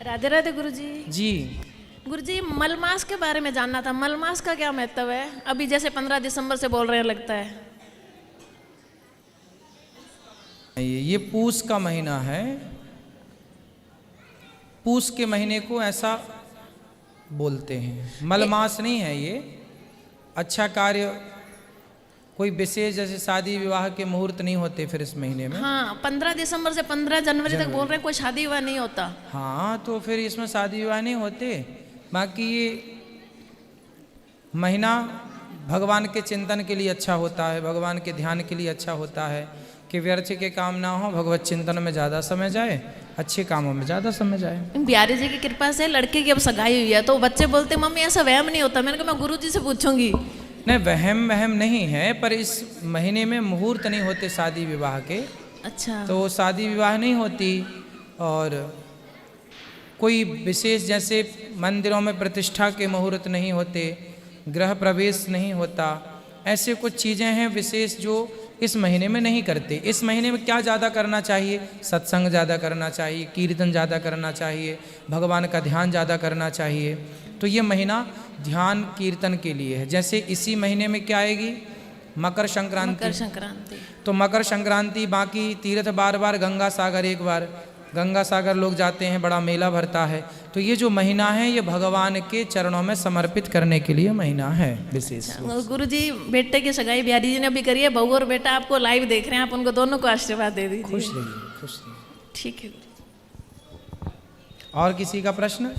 राधे राधे गुरुजी। जी गुरुजी, मलमास के बारे में जानना था। मलमास का क्या महत्व है? अभी जैसे 15 दिसंबर से बोल रहे हैं, लगता है। ये पूस का महीना है। पूस के महीने को ऐसा बोलते हैं। मलमास नहीं है ये। अच्छा कार्य कोई विशेष जैसे शादी विवाह के मुहूर्त नहीं होते फिर इस महीने में। हाँ, 15 दिसंबर से 15 जनवरी तक बोल रहे हैं, कोई शादी विवाह नहीं होता। हाँ, तो फिर इसमें शादी विवाह नहीं होते। बाकी ये महीना भगवान के चिंतन के लिए अच्छा होता है, भगवान के ध्यान के लिए अच्छा होता है कि व्यर्थ के काम ना हो, भगवत चिंतन में ज़्यादा समय जाए, अच्छे कामों में ज़्यादा समय जाए। बिहारी जी की कृपा से लड़के की अब सगाई हुई है, तो बच्चे बोलते मम्मी ऐसा वहम नहीं होता। मैंने कहा मैं गुरु जी से पूछूंगी। नहीं, वहम नहीं है, पर इस महीने में मुहूर्त नहीं होते शादी विवाह के। अच्छा। तो शादी विवाह नहीं होती और कोई विशेष जैसे मंदिरों में प्रतिष्ठा के मुहूर्त नहीं होते, गृह प्रवेश नहीं होता। ऐसे कुछ चीज़ें हैं विशेष जो इस महीने में नहीं करते। इस महीने में क्या ज़्यादा करना चाहिए? सत्संग ज़्यादा करना चाहिए, कीर्तन ज़्यादा करना चाहिए, भगवान का ध्यान ज़्यादा करना चाहिए। तो ये महीना ध्यान कीर्तन के लिए है। जैसे इसी महीने में क्या आएगी? मकर संक्रांति। मकर संक्रांति। तो मकर संक्रांति, बाकी तीर्थ बार बार, गंगा सागर एक बार, गंगा सागर लोग जाते हैं, बड़ा मेला भरता है। तो ये जो महीना है ये भगवान के चरणों में समर्पित करने के लिए महीना है विशेष। गुरु जी, बेटे की सगाई बिहारी जी ने अभी करी है। बहू और बेटा आपको लाइव देख रहे हैं, आप उनको दोनों को आशीर्वाद दे दीजिए। खुश रहिए, खुश रहिए। ठीक है। और किसी का प्रश्न?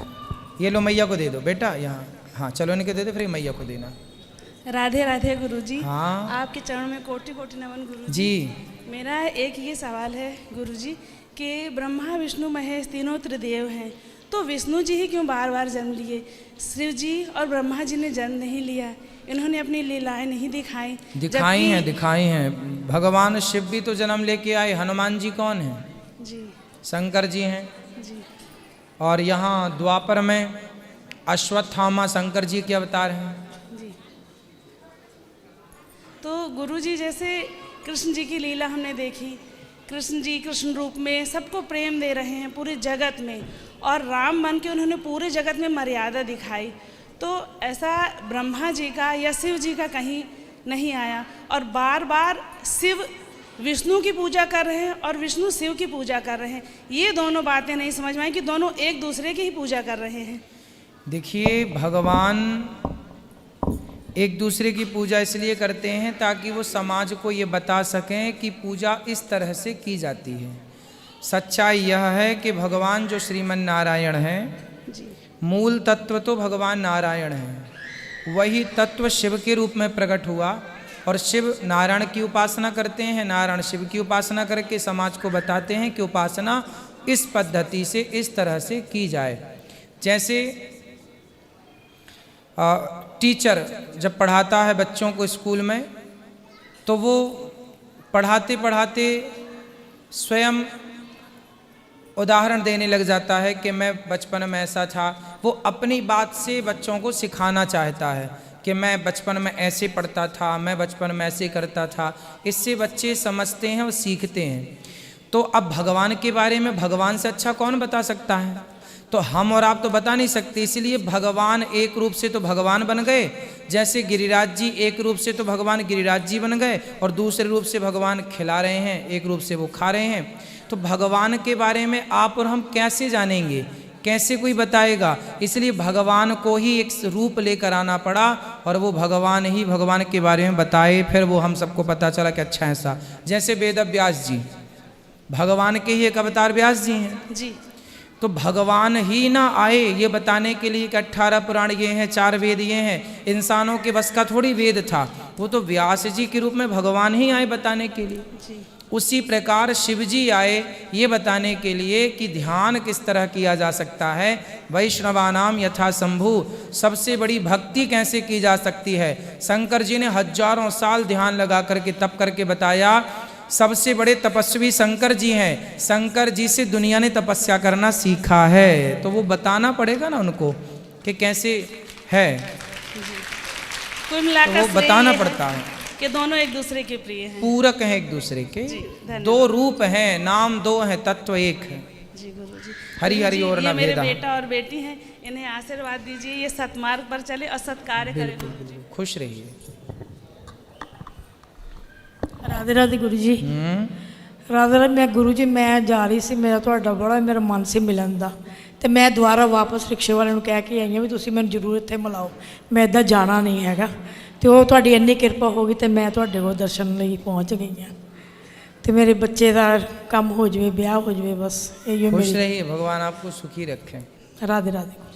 ये लो, मैया को दे दो बेटा यहाँ। हाँ, चलो इनके दे दो, फिर मैया को देना। राधे राधे गुरुजी। हाँ, आपके चरणों में कोटि कोटि नमन गुरुजी। जी। मेरा एक ये सवाल है गुरुजी कि ब्रह्मा विष्णु महेश तीनों त्रिदेव हैं, तो विष्णु जी ही क्यों बार बार जन्म लिए? शिव जी और ब्रह्मा जी ने जन्म नहीं लिया, इन्होंने अपनी लीलाएं नहीं दिखाई? दिखाई हैं। भगवान शिव भी तो जन्म लेके आए। हनुमान जी कौन हैं? जी। शंकर जी हैं। जी। और यहाँ द्वापर में अश्वत्थामा शंकर जी के अवतार हैं। जी। तो गुरुजी, जैसे कृष्ण जी की लीला हमने देखी, कृष्ण जी कृष्ण रूप में सबको प्रेम दे रहे हैं पूरे जगत में, और राम बन के उन्होंने पूरे जगत में मर्यादा दिखाई। तो ऐसा ब्रह्मा जी का या शिव जी का कहीं नहीं आया, और बार बार शिव विष्णु की पूजा कर रहे हैं और विष्णु शिव की पूजा कर रहे हैं। ये दोनों बातें नहीं समझ में आई कि दोनों एक दूसरे की ही पूजा कर रहे हैं। देखिए, भगवान एक दूसरे की पूजा इसलिए करते हैं ताकि वो समाज को ये बता सकें कि पूजा इस तरह से की जाती है। सच्चाई यह है कि भगवान जो श्रीमन नारायण हैं, मूल तत्व तो भगवान नारायण हैं। वही तत्व शिव के रूप में प्रकट हुआ, और शिव नारायण की उपासना करते हैं, नारायण शिव की उपासना करके समाज को बताते हैं कि उपासना इस पद्धति से, इस तरह से की जाए। जैसे टीचर जब पढ़ाता है बच्चों को स्कूल में, तो वो पढ़ाते पढ़ाते स्वयं उदाहरण देने लग जाता है कि मैं बचपन में ऐसा था। वो अपनी बात से बच्चों को सिखाना चाहता है कि मैं बचपन में ऐसे पढ़ता था, मैं बचपन में ऐसे करता था। इससे बच्चे समझते हैं और सीखते हैं। तो अब भगवान के बारे में भगवान से अच्छा कौन बता सकता है? तो हम और आप तो बता नहीं सकते। इसलिए भगवान एक रूप से तो भगवान बन गए, जैसे गिरिराज जी एक रूप से तो भगवान गिरिराज जी बन गए, और दूसरे रूप से भगवान खिला रहे हैं, एक रूप से वो खा रहे हैं। तो भगवान के बारे में आप और हम कैसे जानेंगे? कैसे कोई बताएगा? इसलिए भगवान को ही एक रूप लेकर आना पड़ा, और वो भगवान ही भगवान के बारे में बताए। फिर वो हम सबको पता चला कि अच्छा ऐसा। जैसे वेद व्यास जी भगवान के ही एक अवतार व्यास जी हैं जी। तो भगवान ही ना आए ये बताने के लिए कि 18 पुराण ये हैं, 4 वेद ये हैं, इंसानों के बस का थोड़ी वेद था। वो तो व्यास जी के रूप में भगवान ही आए बताने के लिए। जी। उसी प्रकार शिव जी आए ये बताने के लिए कि ध्यान किस तरह किया जा सकता है, वैष्णवानाम यथा शंभु, सबसे बड़ी भक्ति कैसे की जा सकती है। शंकर जी ने हजारों साल ध्यान लगा करके तप करके बताया। सबसे बड़े तपस्वी शंकर जी हैं। शंकर जी से दुनिया ने तपस्या करना सीखा है, तो वो बताना पड़ेगा ना उनको कि कैसे है। कुल मिलाकर तो वो बताना पड़ता है कि दोनों एक दूसरे के प्रिय हैं, पूरक हैं एक दूसरे के। धन्यवाद। दो रूप हैं, नाम दो हैं, तत्व एक है। जी गुरुजी। हरि हरि गुरुजी, और ये न मेरे भेदा। बेटा और बेटी हैं, इन्हें आशीर्वाद दीजिए, ये सत्मार्ग पर चले और सत्कार्य करें गुरुजी। खुश रहिए। ਰਾਧੇ ਰਾਧੇ ਗੁਰੂ ਜੀ। ਰਾਧੇ ਰਾਧੇ। ਮੈਂ ਗੁਰੂ ਜੀ ਮੈਂ ਜਾ ਰਹੀ ਸੀ, ਮੇਰਾ ਤੁਹਾਡਾ ਬੜਾ ਮੇਰਾ ਮਨ ਸੀ ਮਿਲਣ ਦਾ, ਤੇ ਮੈਂ ਦੁਬਾਰਾ ਵਾਪਸ ਰਿਕਸ਼ੇ ਵਾਲੇ ਨੂੰ ਕਹਿ ਕੇ ਆਈ ਹਾਂ ਵੀ ਤੁਸੀਂ ਮੈਨੂੰ ਜ਼ਰੂਰ ਇੱਥੇ ਮਿਲਾਓ, ਮੈਂ ਇੱਦਾਂ ਜਾਣਾ ਨਹੀਂ ਹੈਗਾ। ਤੇ ਉਹ ਤੁਹਾਡੀ ਇੰਨੀ ਕਿਰਪਾ ਹੋ ਗਈ ਤੇ ਮੈਂ ਤੁਹਾਡੇ ਕੋਲ ਦਰਸ਼ਨ ਲਈ ਪਹੁੰਚ ਗਈ ਹਾਂ, ਤੇ ਮੇਰੇ ਬੱਚੇ ਦਾ ਕੰਮ ਹੋ ਜਾਵੇ, ਵਿਆਹ ਹੋ ਜਾਵੇ, ਬਸ ਇਹ खुश रहिए, भगवान आपको सुखी रखें। ਰਾਧੇ ਰਾਧੇ।